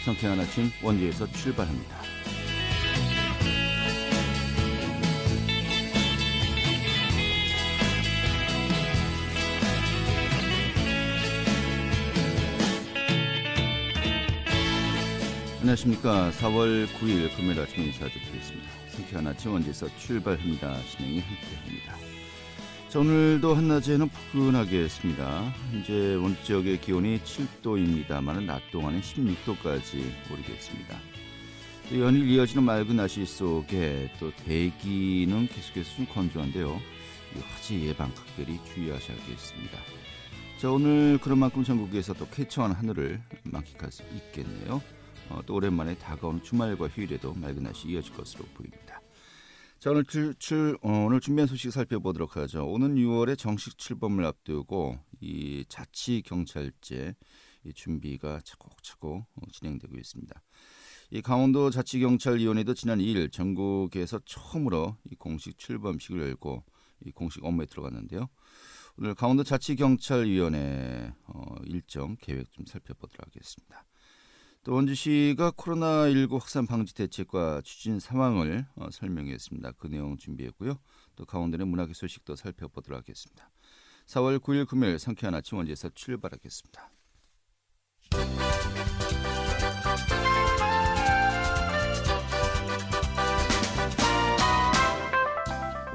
상쾌한 아침 원주에서 출발합니다. 안녕하십니까. 4월 9일 금요일 아침 인사드리겠습니다. 상쾌한 아침 원주에서 출발합니다. 진행이 함께합니다. 자, 오늘도 한낮에는 포근하게 했습니다. 현재 원주 지역의 기온이 7도입니다만 낮 동안은 16도까지 오르겠습니다. 또 연일 이어지는 맑은 날씨 속에 또 대기는 계속해서 좀 건조한데요. 화재 예방 각별히 주의하셔야겠습니다. 자, 오늘 그런 만큼 전국에서 또 쾌청한 하늘을 만끽할 수 있겠네요. 또 오랜만에 다가오는 주말과 휴일에도 맑은 날씨 이어질 것으로 보입니다. 자, 오늘 준비한 소식 살펴보도록 하죠. 오는 6월에 정식 출범을 앞두고 이 자치경찰제 이 준비가 차곡차곡 진행되고 있습니다. 이 강원도 자치경찰위원회도 지난 2일 전국에서 처음으로 이 공식 출범식을 열고 이 공식 업무에 들어갔는데요. 오늘 강원도 자치경찰위원회 일정 계획 좀 살펴보도록 하겠습니다. 또 원주시가 코로나19 확산 방지 대책과 추진 상황을 설명했습니다. 그 내용 준비했고요. 또 강원도의 문학의 소식도 살펴보도록 하겠습니다. 4월 9일 금요일 상쾌한 아침 원주에서 출발하겠습니다.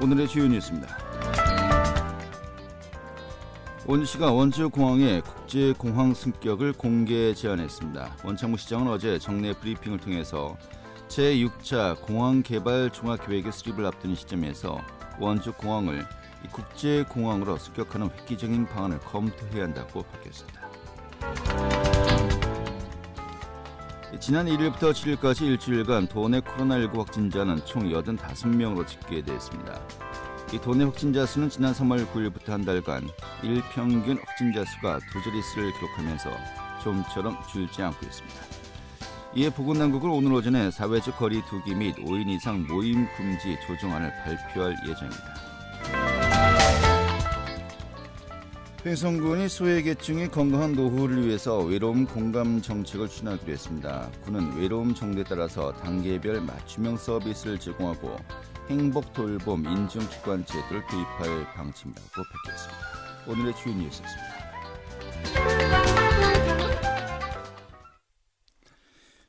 오늘의 주요 뉴스입니다. 원주시가 원주공항의 국제공항 승격을 공개 제안했습니다. 원창무 시장은 어제 정례 브리핑을 통해서 제6차 공항개발 종합계획의 수립을 앞두는 시점에서 원주공항을 국제공항으로 승격하는 획기적인 방안을 검토해야 한다고 밝혔습니다. 지난 1일부터 7일까지 일주일간 도내 코로나19 확진자는 총 85명으로 집계됐습니다. 이 도내 확진자 수는 지난 3월 9일부터 한 달간 일평균 확진자 수가 두 자릿수를 기록하면서 좀처럼 줄지 않고 있습니다. 이에 보건당국은 오늘 오전에 사회적 거리 두기 및 5인 이상 모임 금지 조정안을 발표할 예정입니다. 횡성군이 소외계층의 건강한 노후를 위해서 외로움 공감 정책을 추진하기로 했습니다. 군은 외로움 정도에 따라서 단계별 맞춤형 서비스를 제공하고 행복 돌봄 인증 기관 제도를 도입할 방침이라고 밝혔습니다. 오늘의 주요 뉴스였습니다.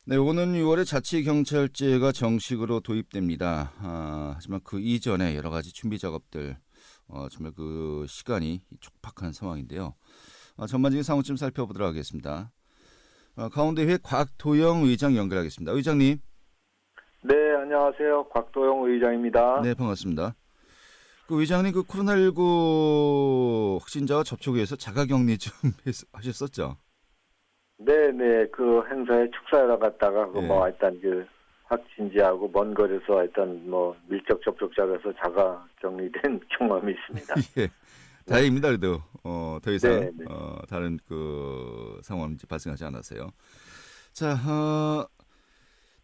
네, 오는 6월에 자치경찰제가 정식으로 도입됩니다. 하지만 그 이전에 여러 가지 준비 작업들 정말 그 시간이 촉박한 상황인데요. 전반적인 상황 좀 살펴보도록 하겠습니다. 강원도의회 곽도영 의장 연결하겠습니다. 의장님. 네, 안녕하세요. 곽도영 의장입니다. 네, 반갑습니다. 그 의장님 그 코로나19 확진자와 접촉해서 자가격리 좀 하셨었죠? 네, 그 행사에 축사하러 갔다가 네. 일단 그 확진자하고 먼 거리에서 일단 밀접 접촉자로서 자가격리된 경험이 있습니다. 예, 다행입니다. 그래도 더 이상 네. 다른 그 상황이 발생하지 않았어요. 자,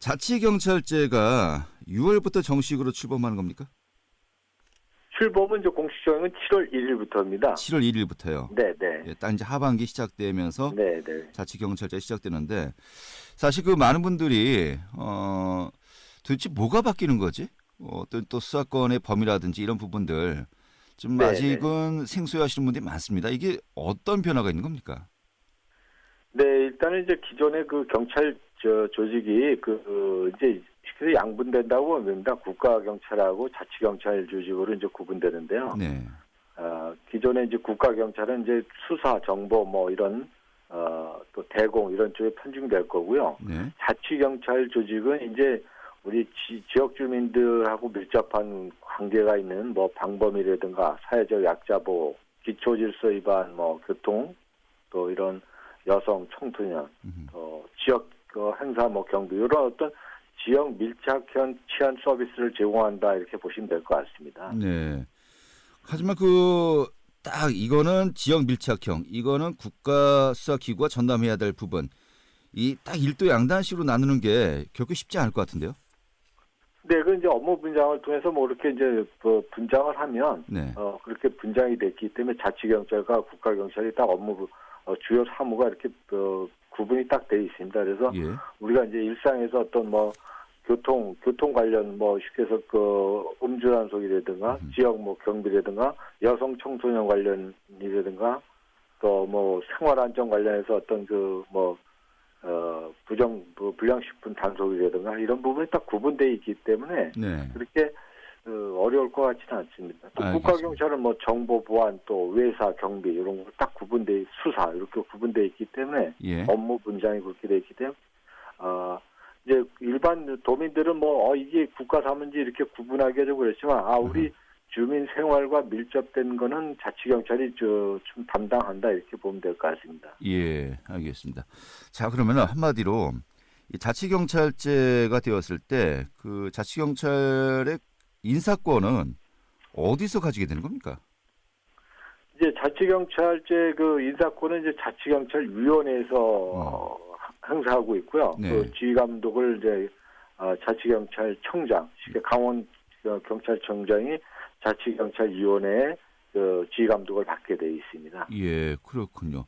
자치경찰제가 6월부터 정식으로 출범하는 겁니까? 출범은 이제 공식 시행은 7월 1일부터입니다. 7월 1일부터요. 네. 예, 딱 이제 하반기 시작되면서 네. 자치경찰제 시작되는데 사실 그 많은 분들이 도대체 뭐가 바뀌는 거지? 또 수사권의 범위라든지 이런 부분들 좀 네. 아직은 생소해하시는 분들이 많습니다. 이게 어떤 변화가 있는 겁니까? 네, 일단은 이제 기존의 그 경찰 조직이 이제 그래서 양분된다고 합니다. 국가경찰하고 자치경찰 조직으로 이제 구분되는데요. 네. 기존에 이제 국가경찰은 이제 수사, 정보 이런 또 대공 이런 쪽에 편중될 거고요. 네. 자치경찰 조직은 이제 우리 지역 주민들하고 밀접한 관계가 있는 방범이라든가 사회적 약자 보호, 기초질서 위반, 교통 또 이런 여성, 청소년, 지역 행사, 경비 이런 어떤 지역 밀착형 치안 서비스를 제공한다 이렇게 보시면 될 것 같습니다. 네. 하지만 딱 이거는 지역 밀착형, 이거는 국가수사기구가 전담해야 될 부분, 이 딱 일도 양단식으로 나누는 게 결코 쉽지 않을 것 같은데요. 네, 그 이제 업무 분장을 통해서 이렇게 이제 분장을 하면 네. 그렇게 분장이 됐기 때문에 자치경찰과 국가경찰이 딱 업무 주요 사무가 이렇게 구분이 딱 돼 있습니다. 그래서 예. 우리가 이제 일상에서 어떤 뭐 교통 관련 뭐 쉽게 해서 그 음주단속이라든가 지역 뭐 경비라든가 여성 청소년 관련이라든가 또 뭐 생활안전 관련해서 어떤 그 뭐 불량식품 단속이라든가 이런 부분이 딱 구분되어 있기 때문에 네. 그렇게 어려울 것 같지는 않습니다. 또 알겠습니다. 국가경찰은 뭐 정보 보안 또 외사 경비 이런 거 딱 구분돼 수사 이렇게 구분돼 있기 때문에 예. 업무 분장이 그렇게 돼 있기 때문에 이제 일반 도민들은 뭐 이게 국가 사무인지 이렇게 구분하기가 좀 그렇지만 우리 주민 생활과 밀접된 거는 자치경찰이 좀 담당한다 이렇게 보면 될 것 같습니다. 예, 알겠습니다. 자, 그러면 한마디로 이 자치경찰제가 되었을 때 그 자치경찰의 인사권은 어디서 가지게 되는 겁니까? 이제 자치경찰제 그 인사권은 이제 자치경찰위원회에서 행사하고 있고요. 네. 그 지휘감독을 이제 자치경찰청장, 쉽게 강원 경찰청장이 자치경찰위원회에 그 지휘감독을 받게 돼 있습니다. 예, 그렇군요.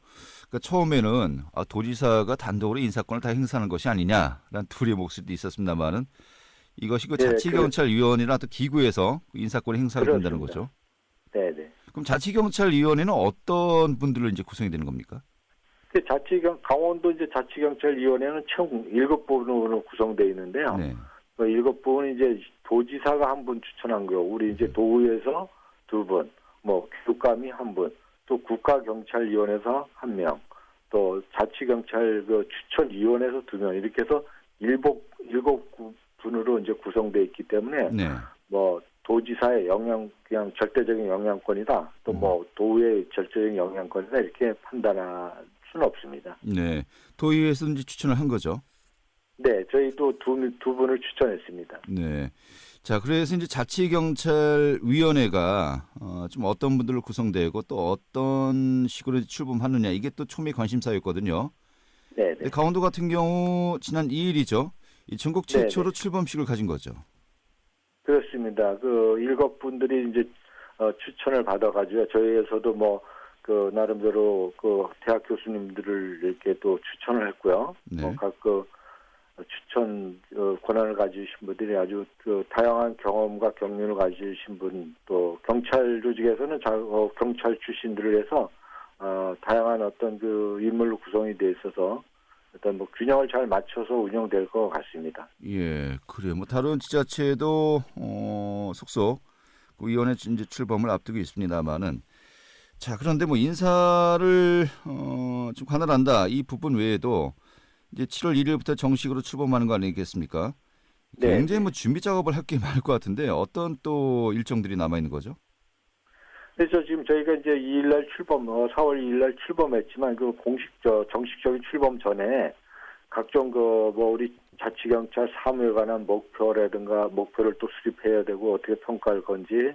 그러니까 처음에는 도지사가 단독으로 인사권을 다 행사하는 것이 아니냐라는 둘의 목소리도 있었습니다만은 이것이 그 네, 자치경찰위원회나 또 기구에서 인사권이 행사가 된다는 거죠. 네네. 그럼 자치경찰위원회는 어떤 분들로 이제 구성이 되는 겁니까? 강원도 이제 자치경찰위원회는 총 7분으로 구성되어 있는데요. 네. 그 7분은 이제 도지사가 한 분 추천한 거, 우리 이제 도의에서 2분, 뭐 교육감이 1분, 또 국가경찰위원회에서 1명, 또 자치경찰 그 추천위원회에서 2명 이렇게 해서 7분으로 이제 구성되어 있기 때문에 네. 뭐 도지사의 그냥 절대적인 영향권이다, 또 뭐 도의의 절대적인 영향권이다 이렇게 판단할 수는 없습니다. 네. 도의회에서 이제 추천을 한 거죠. 네, 저희도 두 분을 추천했습니다. 네. 자, 그래서 이제 자치경찰위원회가 좀 어떤 분들로 구성되고 또 어떤 식으로 출범하느냐 이게 또 초미의 관심사였거든요. 네. 강원도 같은 경우 지난 2일이죠. 이 전국 최초로 네네. 출범식을 가진 거죠. 그렇습니다. 그 7분들이 이제 추천을 받아가지고 저희에서도 뭐 그 나름대로 그 대학 교수님들을 이렇게 또 추천을 했고요. 네. 각 그 추천 권한을 가지신 분들이 아주 그 다양한 경험과 경륜을 가지신 분, 또 경찰 조직에서는 경찰 출신들을 해서 다양한 어떤 그 인물로 구성이 돼 있어서 어떤 뭐 균형을 잘 맞춰서 운영될 것 같습니다. 예, 그래요. 뭐 다른 지자체도 속속 그 위원회 이제 출범을 앞두고 있습니다만은 자, 그런데 뭐 인사를 좀 관할한다 이 부분 외에도 이제 7월 1일부터 정식으로 출범하는 거 아니겠습니까? 네. 굉장히 뭐 준비 작업을 할 게 많을 것 같은데 어떤 또 일정들이 남아 있는 거죠? 그래서 지금 저희가 이제 2일날 4월 2일날 출범했지만 그 정식적인 출범 전에 각종 그 뭐 우리 자치경찰 사무에 관한 목표라든가 목표를 또 수립해야 되고 어떻게 평가할 건지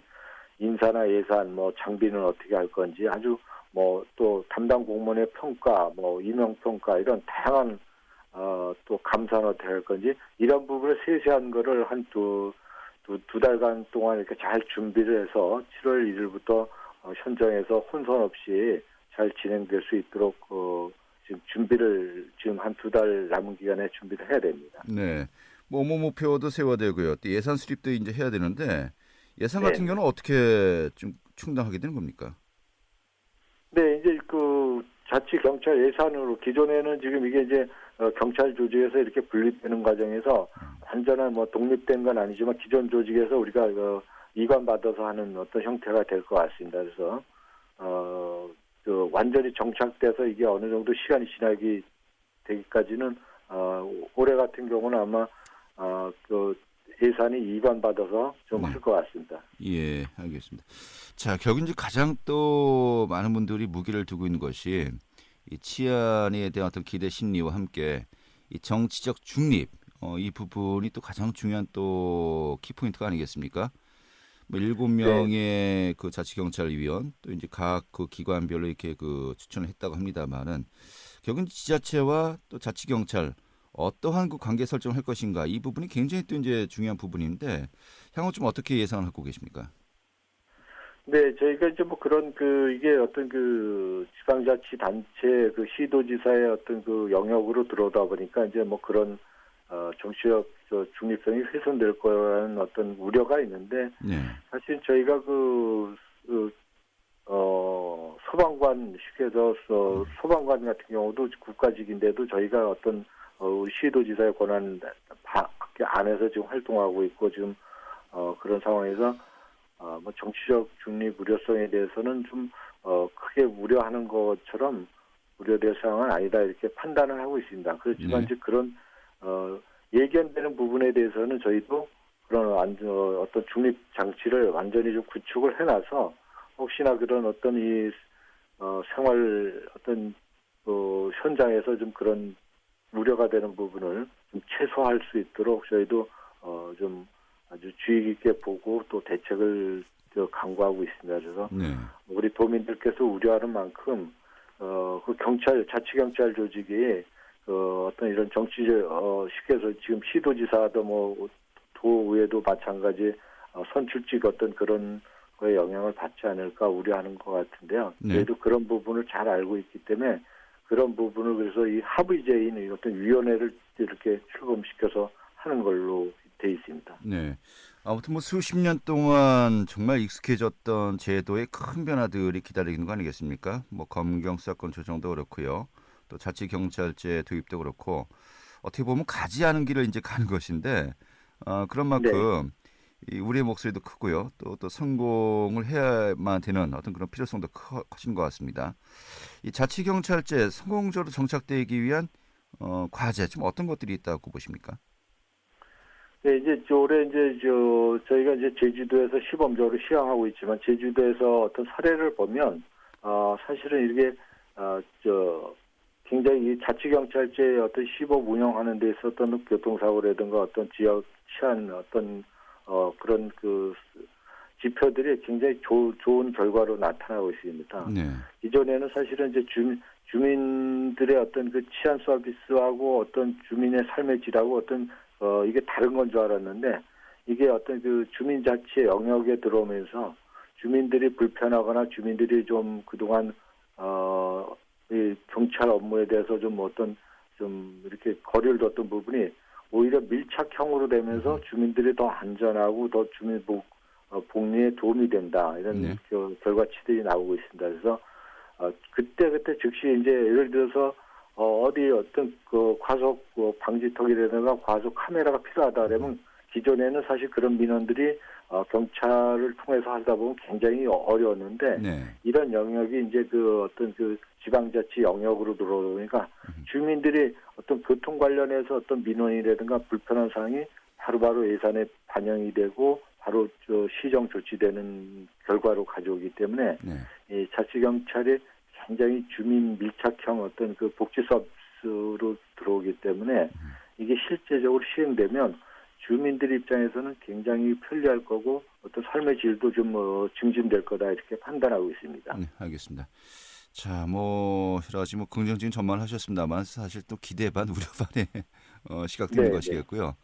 인사나 예산 뭐 장비는 어떻게 할 건지 아주 뭐 또 담당 공무원의 평가 뭐 임용 평가 이런 다양한 또 감사는 어떻게 할 건지 이런 부분을 세세한 거를 한 두 달간 동안 이렇게 잘 준비를 해서 7월 1일부터 현장에서 혼선 없이 잘 진행될 수 있도록 지금 준비를 지금 한 2달 남은 기간에 준비를 해야 됩니다. 네. 뭐 목표도 세워야 되고요. 또 예산 수립도 이제 해야 되는데 예산 같은 경우는 어떻게 좀 충당하게 되는 겁니까? 네, 이제 그 자치 경찰 예산으로 기존에는 지금 이게 이제 경찰 조직에서 이렇게 분립되는 과정에서 완전한 뭐 독립된 건 아니지만 기존 조직에서 우리가 이관 받아서 하는 어떤 형태가 될 것 같습니다. 그래서 그 완전히 정착돼서 이게 어느 정도 시간이 지나기 되기까지는 올해 같은 경우는 아마 그 예산이 이관 받아서 좀 할 것 같습니다. 예, 알겠습니다. 자, 결국 이제 가장 또 많은 분들이 무게를 두고 있는 것이 이 치안에 대한 어떤 기대 심리와 함께 이 정치적 중립 이 부분이 또 가장 중요한 또 키포인트가 아니겠습니까? 뭐 7명의 그 자치경찰위원 또 이제 각 그 기관별로 이렇게 그 추천을 했다고 합니다만은 결국은 지자체와 또 자치경찰 어떠한 그 관계 설정을 할 것인가 이 부분이 굉장히 또 이제 중요한 부분인데 향후 좀 어떻게 예상을 하고 계십니까? 네, 저희가 이제 뭐 그런 이게 어떤 지방자치단체 시도지사의 어떤 영역으로 들어오다 보니까 이제 뭐 그런, 정치적 중립성이 훼손될 거라는 어떤 우려가 있는데, 네. 사실 저희가 소방관식에서 소방관 같은 경우도 국가직인데도 저희가 어떤 우리 시도지사의 권한 밖에 안에서 지금 활동하고 있고 지금 그런 상황에서 뭐 정치적 중립 우려성에 대해서는 좀 크게 우려하는 것처럼 우려될 상황은 아니다 이렇게 판단을 하고 있습니다. 그렇지만 네. 이제 그런 예견되는 부분에 대해서는 저희도 그런 어떤 중립 장치를 완전히 좀 구축을 해놔서 혹시나 그런 어떤 생활 어떤 현장에서 좀 그런 우려가 되는 부분을 좀 최소화할 수 있도록 저희도 좀 아주 주의 깊게 보고 또 대책을 강구하고 있습니다. 그래서 네. 우리 도민들께서 우려하는 만큼 자치경찰 조직이 어떤 이런 식에서 지금 시도지사도 뭐 도의회도 마찬가지 선출직 어떤 그런 거에 영향을 받지 않을까 우려하는 것 같은데요. 네. 저희도 그런 부분을 잘 알고 있기 때문에 그런 부분을 그래서 이 합의제인 어떤 위원회를 이렇게 출범시켜서 하는 걸로 돼 있습니다. 네. 아무튼 뭐 수십 년 동안 정말 익숙해졌던 제도의 큰 변화들이 기다리는 거 아니겠습니까? 뭐 검경 수사권 조정도 그렇고요. 또 자치경찰제 도입도 그렇고 어떻게 보면 가지 않은 길을 이제 가는 것인데 그런 네. 만큼 우리의 목소리도 크고요. 또 성공을 해야만 되는 어떤 그런 필요성도 커진 것 같습니다. 이 자치경찰제 성공적으로 정착되기 위한 과제 좀 어떤 것들이 있다고 보십니까? 네, 이제 올해 이제 저희가 이제 제주도에서 시범적으로 시행하고 있지만 제주도에서 어떤 사례를 보면 사실은 이게 굉장히 이 자치경찰제의 어떤 시범 운영하는 데 있었던 교통사고라든가 어떤 지역 치안 어떤 그런 지표들이 굉장히 좋은 결과로 나타나고 있습니다. 네. 이전에는 사실은 이제 주민들의 어떤 치안 서비스하고 어떤 주민의 삶의 질하고 어떤 이게 다른 건 줄 알았는데 이게 어떤 주민자치 영역에 들어오면서 주민들이 불편하거나 주민들이 좀 그동안 이 경찰 업무에 대해서 좀 이렇게 거리를 뒀던 부분이 오히려 밀착형으로 되면서 주민들이 더 안전하고 더 주민 복리에 도움이 된다 이런 네. 결과치들이 나오고 있습니다. 그래서 그때 즉시 이제 예를 들어서 어디 어떤 과속 방지턱이라든가 과속 카메라가 필요하다 그러면 기존에는 사실 그런 민원들이 경찰을 통해서 하다 보면 굉장히 어려웠는데 네. 이런 영역이 이제 어떤 지방자치 영역으로 들어오니까 주민들이 어떤 교통 관련해서 어떤 민원이라든가 불편한 사항이 바로바로 예산에 반영이 되고 바로 시정 조치되는 결과로 가져오기 때문에 네. 이 자치경찰이 굉장히 주민 밀착형 어떤 복지 서비스로 들어오기 때문에 이게 실제적으로 시행되면 주민들 입장에서는 굉장히 편리할 거고 어떤 삶의 질도 좀 증진될 거다 이렇게 판단하고 있습니다. 네, 알겠습니다. 자, 뭐 여러 가지 긍정적인 전망을 하셨습니다만 사실 또 기대 반 우려 반의 시각도 있는 네, 것이겠고요.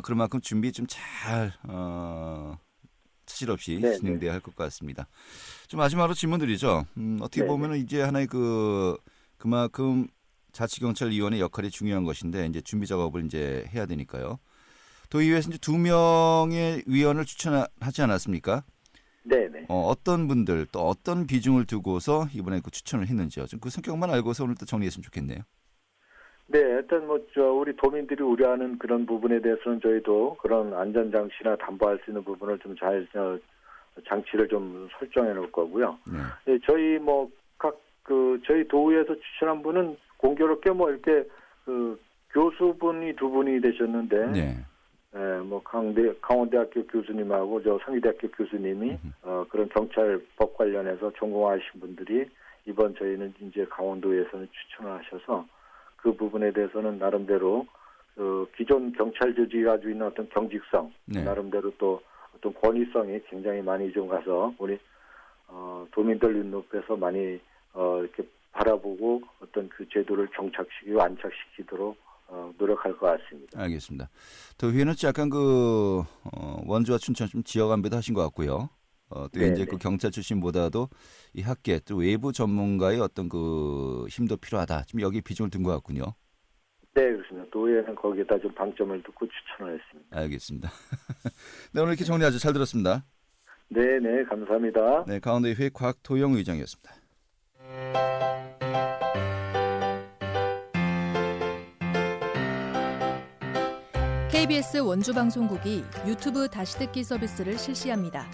그런 만큼 준비 좀 잘 차질 없이 네, 진행돼야 할 것 같습니다. 좀 마지막으로 질문 드리죠. 어떻게 네, 보면은 이제 하나의 그만큼 자치경찰위원회 역할이 중요한 것인데 이제 준비 작업을 이제 해야 되니까요. 도의회에서 이제 2명의 위원을 추천하지 않았습니까? 네. 어떤 분들 또 어떤 비중을 두고서 이번에 추천을 했는지요. 좀 그 성격만 알고서 오늘 또 정리했으면 좋겠네요. 네, 일단 우리 도민들이 우려하는 그런 부분에 대해서는 저희도 그런 안전장치나 담보할 수 있는 부분을 좀 잘 장치를 좀 설정해 놓을 거고요. 네. 네, 저희 저희 도의회에서 추천한 분은 공교롭게 이렇게 교수분이 두 분이 되셨는데, 네. 강원대학교 교수님하고 상위대학교 교수님이 그런 경찰법 관련해서 전공하신 분들이 이번 저희는 이제 강원도에서는 추천을 하셔서 그 부분에 대해서는 나름대로 기존 경찰 조직이 가지고 있는 어떤 경직성, 네. 나름대로 또 어떤 권위성이 굉장히 많이 좀 가서 우리 도민들 눈높이에서 많이 이렇게 바라보고 어떤 그 제도를 정착시키고 안착시키도록 노력할 것 같습니다. 알겠습니다. 도의회는 약간 원주와 춘천 좀 지역 안배도 하신 것 같고요. 또 이제 네네. 그 경찰 출신보다도 이 학계 또 외부 전문가의 어떤 그 힘도 필요하다. 지금 여기 비중을 둔 것 같군요. 네, 그렇습니다. 도의회는 거기에다 좀 방점을 두고 추천을 했습니다. 알겠습니다. 네, 오늘 이렇게 정리 아주 잘 들었습니다. 네네, 감사합니다. 네, 강원도의회 곽도영 의장이었습니다. KBS 원주방송국이 유튜브 다시 듣기 서비스를 실시합니다.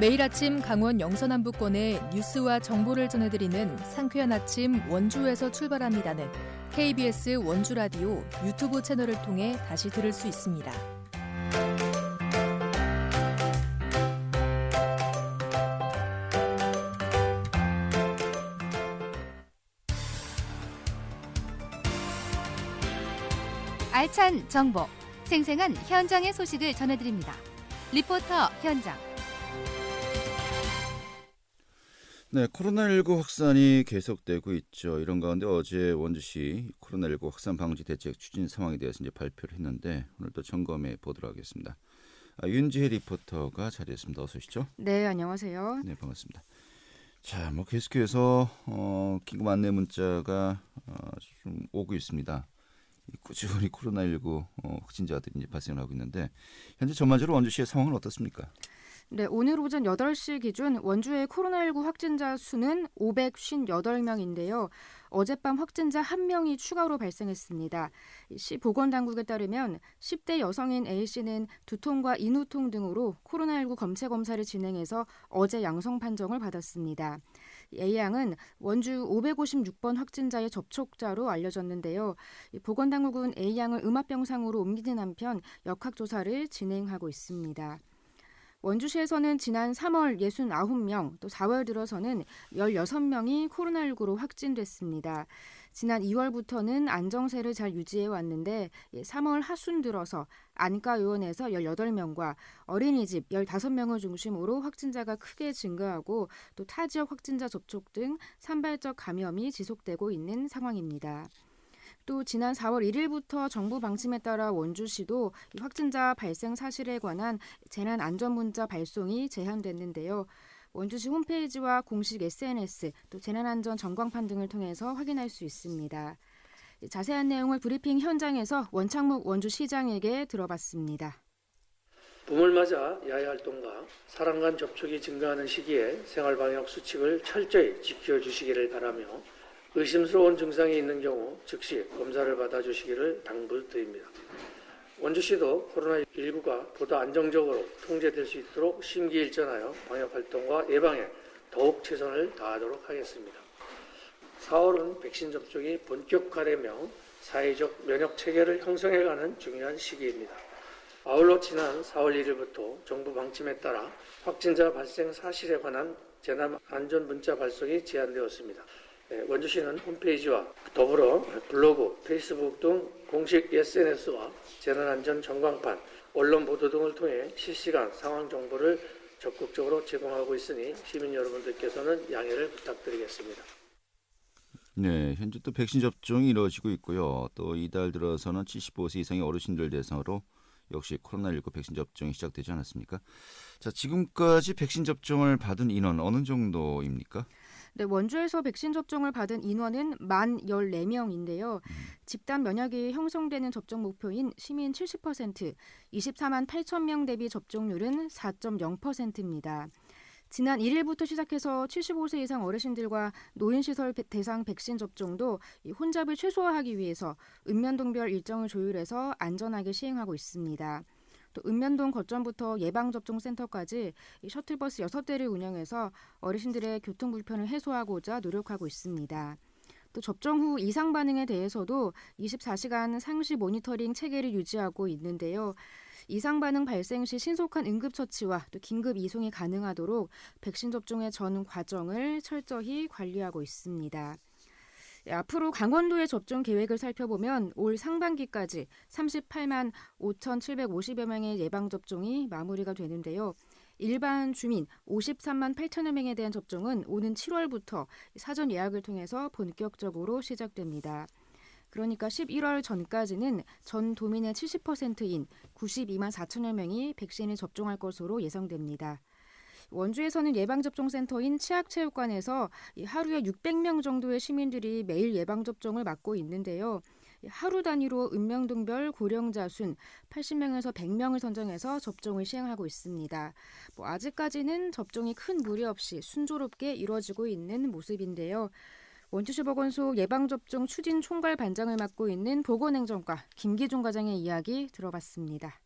매일 아침 강원 영서남부권의 뉴스와 정보를 전해드리는 상쾌한 아침 원주에서 출발합니다는 KBS 원주라디오 유튜브 채널을 통해 다시 들을 수 있습니다. 알찬 정보, 생생한 현장의 소식을 전해드립니다. 리포터 현장. 네, 코로나19 확산이 계속되고 있죠. 이런 가운데 어제 원주시 코로나19 확산 방지 대책 추진 상황에 대해서 이제 발표를 했는데 오늘 또 점검해 보도록 하겠습니다. 윤지혜 리포터가 자리했습니다. 어서 오시죠. 네, 안녕하세요. 네, 반갑습니다. 자, 뭐 계속해서 긴급 안내 문자가 좀 오고 있습니다. 꾸준히 코로나19 확진자들이 이제 발생을 하고 있는데 현재 전반적으로 원주시의 상황은 어떻습니까? 네, 오늘 오전 8시 기준 원주의 코로나19 확진자 수는 558명인데요. 어젯밤 확진자 1명이 추가로 발생했습니다. 시 보건당국에 따르면 10대 여성인 A씨는 두통과 인후통 등으로 코로나19 검체 검사를 진행해서 어제 양성 판정을 받았습니다. A양은 원주 556번 확진자의 접촉자로 알려졌는데요. 보건당국은 A양을 음압병상으로 옮기는 한편 역학조사를 진행하고 있습니다. 원주시에서는 지난 3월 69명, 또 4월 들어서는 16명이 코로나19로 확진됐습니다. 지난 2월부터는 안정세를 잘 유지해 왔는데 3월 하순 들어서 안과의원에서 18명과 어린이집 15명을 중심으로 확진자가 크게 증가하고 또 타 지역 확진자 접촉 등 산발적 감염이 지속되고 있는 상황입니다. 또 지난 4월 1일부터 정부 방침에 따라 원주시도 확진자 발생 사실에 관한 재난안전문자 발송이 제한됐는데요. 원주시 홈페이지와 공식 SNS, 또 재난안전 전광판 등을 통해서 확인할 수 있습니다. 자세한 내용을 브리핑 현장에서 원창묵 원주시장에게 들어봤습니다. 봄을 맞아 야외활동과 사람 간 접촉이 증가하는 시기에 생활방역 수칙을 철저히 지켜주시기를 바라며 의심스러운 증상이 있는 경우 즉시 검사를 받아주시기를 당부드립니다. 원주시도 코로나19가 보다 안정적으로 통제될 수 있도록 심기일전하여 방역활동과 예방에 더욱 최선을 다하도록 하겠습니다. 4월은 백신 접종이 본격화되며 사회적 면역체계를 형성해가는 중요한 시기입니다. 아울러 지난 4월 1일부터 정부 방침에 따라 확진자 발생 사실에 관한 재난안전문자 발송이 제한되었습니다. 원주시는 홈페이지와 더불어 블로그, 페이스북 등 공식 SNS와 재난안전 전광판, 언론 보도 등을 통해 실시간 상황 정보를 적극적으로 제공하고 있으니 시민 여러분들께서는 양해를 부탁드리겠습니다. 네, 현재 또 백신 접종이 이루어지고 있고요. 또 이달 들어서는 75세 이상의 어르신들 대상으로 역시 코로나19 백신 접종이 시작되지 않았습니까? 자, 지금까지 백신 접종을 받은 인원 어느 정도입니까? 네, 원주에서 백신 접종을 받은 인원은 14명인데요. 집단 면역이 형성되는 접종 목표인 시민 70%, 24만 8천 명 대비 접종률은 4.0%입니다. 지난 1일부터 시작해서 75세 이상 어르신들과 노인시설 대상 백신 접종도 혼잡을 최소화하기 위해서 읍면동별 일정을 조율해서 안전하게 시행하고 있습니다. 또 읍면동 거점부터 예방접종센터까지 셔틀버스 6대를 운영해서 어르신들의 교통 불편을 해소하고자 노력하고 있습니다. 또 접종 후 이상 반응에 대해서도 24시간 상시 모니터링 체계를 유지하고 있는데요. 이상 반응 발생 시 신속한 응급처치와 또 긴급 이송이 가능하도록 백신 접종의 전 과정을 철저히 관리하고 있습니다. 앞으로 강원도의 접종 계획을 살펴보면 올 상반기까지 38만 5,750여 명의 예방접종이 마무리가 되는데요. 일반 주민 53만 8천여 명에 대한 접종은 오는 7월부터 사전 예약을 통해서 본격적으로 시작됩니다. 그러니까 11월 전까지는 전 도민의 70%인 92만 4천여 명이 백신을 접종할 것으로 예상됩니다. 원주에서는 예방접종센터인 치악체육관에서 하루에 600명 정도의 시민들이 매일 예방접종을 맞고 있는데요. 하루 단위로 읍명동별 고령자 순 80명에서 100명을 선정해서 접종을 시행하고 있습니다. 아직까지는 접종이 큰 무리 없이 순조롭게 이루어지고 있는 모습인데요. 원주시 보건소 예방접종 추진 총괄 반장을 맡고 있는 보건행정과 김기중 과장의 이야기 들어봤습니다.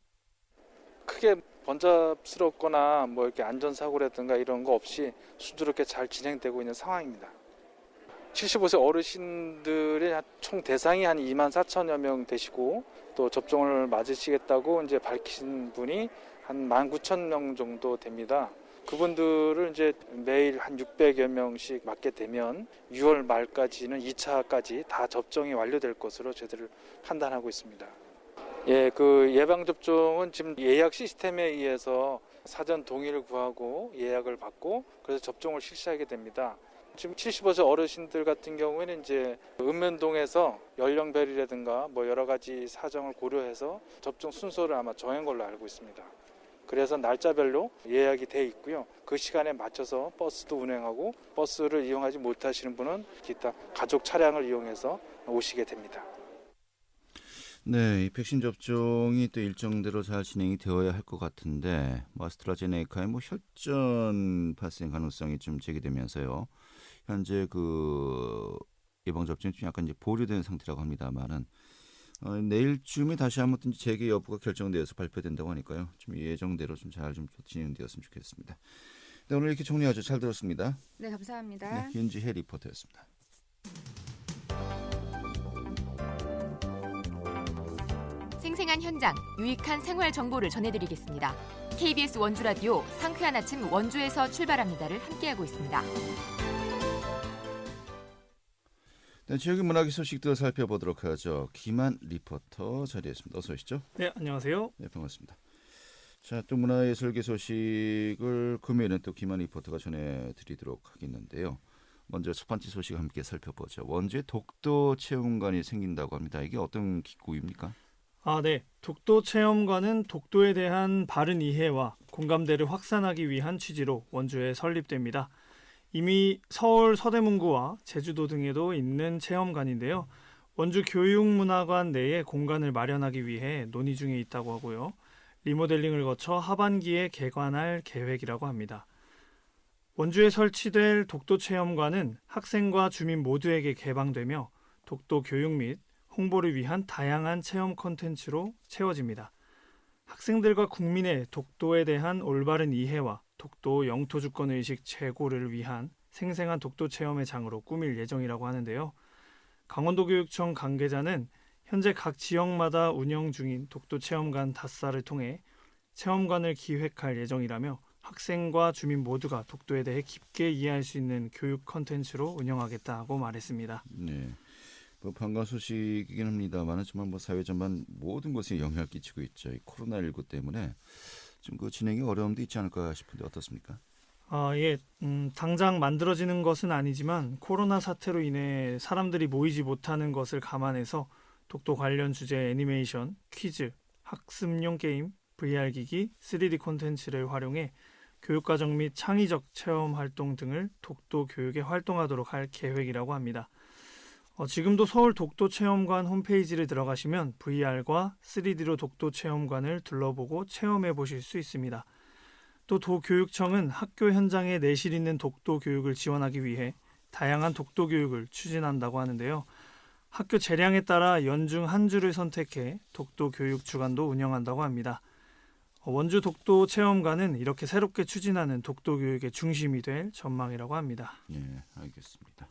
크게 번잡스럽거나 이렇게 안전사고라든가 이런 거 없이 순조롭게 잘 진행되고 있는 상황입니다. 75세 어르신들의 총 대상이 한 24,000여 명 되시고 또 접종을 맞으시겠다고 이제 밝히신 분이 한 19,000명 정도 됩니다. 그분들을 이제 매일 한 600여 명씩 맞게 되면 6월 말까지는 2차까지 다 접종이 완료될 것으로 저희들 판단하고 있습니다. 그 예방접종은 지금 예약 시스템에 의해서 사전 동의를 구하고 예약을 받고 그래서 접종을 실시하게 됩니다. 지금 75세 어르신들 같은 경우에는 이제 읍면동에서 연령별이라든가 여러 가지 사정을 고려해서 접종 순서를 아마 정한 걸로 알고 있습니다. 그래서 날짜별로 예약이 돼 있고요. 그 시간에 맞춰서 버스도 운행하고 버스를 이용하지 못하시는 분은 기타 가족 차량을 이용해서 오시게 됩니다. 네, 이 백신 접종이 또 일정대로 잘 진행이 되어야 할 것 같은데 아스트라제네카의 혈전 발생 가능성이 좀 제기되면서요. 현재 그 예방 접종이 좀 약간 이제 보류된 상태라고 합니다만은 내일쯤에 다시 한번 재개 여부가 결정되어서 발표된다고 하니까요. 좀 예정대로 좀 잘 좀 진행되었으면 좋겠습니다. 네, 오늘 이렇게 정리하죠. 잘 들었습니다. 네, 감사합니다. 네, 윤지혜 리포터였습니다. 생생한 현장, 유익한 생활 정보를 전해드리겠습니다. KBS 원주 라디오 상쾌한 아침 원주에서 출발합니다를 함께하고 있습니다. 네, 지역의 문화기 소식들 살펴보도록 하죠. 김한 리포터 자리했습니다. 어서 오시죠. 네, 안녕하세요. 네, 반갑습니다. 자, 또 문화예술계 소식을 금요일엔 또 김한 리포터가 전해드리도록 하겠는데요. 먼저 첫 번째 소식 함께 살펴보죠. 원주에 독도 체험관이 생긴다고 합니다. 이게 어떤 기구입니까? 네. 독도 체험관은 독도에 대한 바른 이해와 공감대를 확산하기 위한 취지로 원주에 설립됩니다. 이미 서울 서대문구와 제주도 등에도 있는 체험관인데요. 원주 교육문화관 내에 공간을 마련하기 위해 논의 중에 있다고 하고요. 리모델링을 거쳐 하반기에 개관할 계획이라고 합니다. 원주에 설치될 독도 체험관은 학생과 주민 모두에게 개방되며 독도 교육 및 홍보를 위한 다양한 체험 콘텐츠로 채워집니다. 학생들과 국민의 독도에 대한 올바른 이해와 독도 영토 주권 의식 제고를 위한 생생한 독도 체험의 장으로 꾸밀 예정이라고 하는데요. 강원도교육청 관계자는 현재 각 지역마다 운영 중인 독도 체험관 닷사를 통해 체험관을 기획할 예정이라며 학생과 주민 모두가 독도에 대해 깊게 이해할 수 있는 교육 콘텐츠로 운영하겠다고 말했습니다. 네, 반가운 소식이긴 합니다만 정말 사회 전반 모든 것에 영향을 끼치고 있죠. 이 코로나19 때문에 좀 그 진행이 어려움도 있지 않을까 싶은데 어떻습니까? 당장 만들어지는 것은 아니지만 코로나 사태로 인해 사람들이 모이지 못하는 것을 감안해서 독도 관련 주제 애니메이션, 퀴즈, 학습용 게임, VR기기, 3D 콘텐츠를 활용해 교육과정 및 창의적 체험 활동 등을 독도 교육에 활동하도록 할 계획이라고 합니다. 지금도 서울 독도 체험관 홈페이지를 들어가시면 VR과 3D로 독도 체험관을 둘러보고 체험해 보실 수 있습니다. 또 도교육청은 학교 현장에 내실 있는 독도 교육을 지원하기 위해 다양한 독도 교육을 추진한다고 하는데요. 학교 재량에 따라 연중 한 주를 선택해 독도 교육 주간도 운영한다고 합니다. 원주 독도 체험관은 이렇게 새롭게 추진하는 독도 교육의 중심이 될 전망이라고 합니다. 네, 알겠습니다.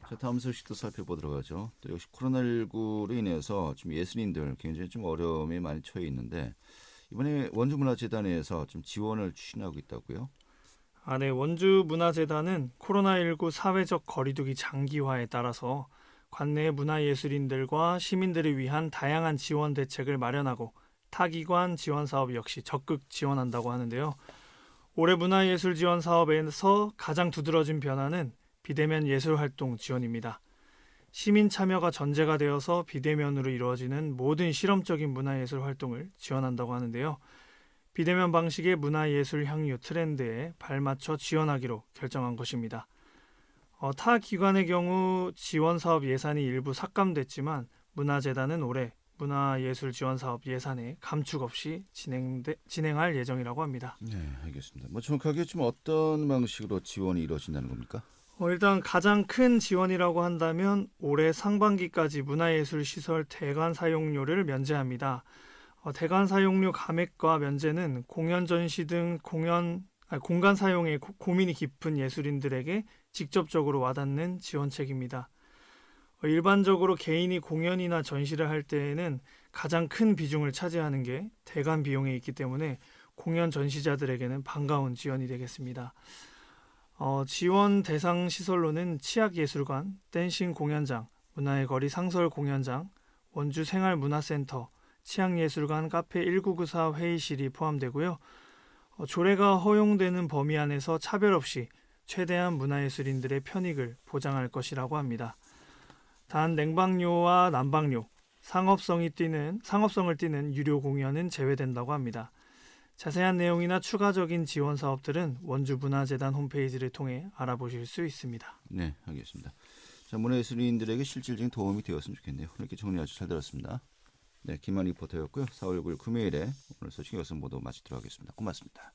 자, 다음 소식도 살펴보도록 하죠. 또 역시 코로나19로 인해서 지금 예술인들 굉장히 좀 어려움에 많이 처해 있는데 이번에 원주문화재단에서 좀 지원을 추진하고 있다고요? 네, 원주문화재단은 코로나19 사회적 거리두기 장기화에 따라서 관내 문화예술인들과 시민들을 위한 다양한 지원 대책을 마련하고 타기관 지원 사업 역시 적극 지원한다고 하는데요. 올해 문화예술 지원 사업에서 가장 두드러진 변화는 비대면 예술활동 지원입니다. 시민 참여가 전제가 되어서 비대면으로 이루어지는 모든 실험적인 문화예술 활동을 지원한다고 하는데요. 비대면 방식의 문화예술 향유 트렌드에 발맞춰 지원하기로 결정한 것입니다. 타 기관의 경우 지원사업 예산이 일부 삭감됐지만 문화재단은 올해 문화예술 지원사업 예산에 감축 없이 진행할 예정이라고 합니다. 네, 알겠습니다. 정확하게 좀 어떤 방식으로 지원이 이루어진다는 겁니까? 일단 가장 큰 지원이라고 한다면 올해 상반기까지 문화예술시설 대관 사용료를 면제합니다. 대관 사용료 감액과 면제는 공연 전시 등 공간 사용에 고민이 깊은 예술인들에게 직접적으로 와닿는 지원책입니다. 일반적으로 개인이 공연이나 전시를 할 때에는 가장 큰 비중을 차지하는 게 대관 비용에 있기 때문에 공연 전시자들에게는 반가운 지원이 되겠습니다. 지원 대상 시설로는 치악예술관, 댄싱 공연장, 문화의 거리 상설 공연장, 원주 생활문화센터, 치악예술관 카페 1994 회의실이 포함되고요. 조례가 허용되는 범위 안에서 차별 없이 최대한 문화예술인들의 편익을 보장할 것이라고 합니다. 단 냉방료와 난방료, 상업성을 띠는 유료 공연은 제외된다고 합니다. 자세한 내용이나 추가적인 지원 사업들은 원주문화재단 홈페이지를 통해 알아보실 수 있습니다. 네, 알겠습니다. 자, 문화예술인들에게 실질적인 도움이 되었으면 좋겠네요. 이렇게 정리 아주 잘 들었습니다. 네, 김한 리포터였고요. 4월 9일 금요일에 오늘 소식 여기서 모두 마치도록 하겠습니다. 고맙습니다.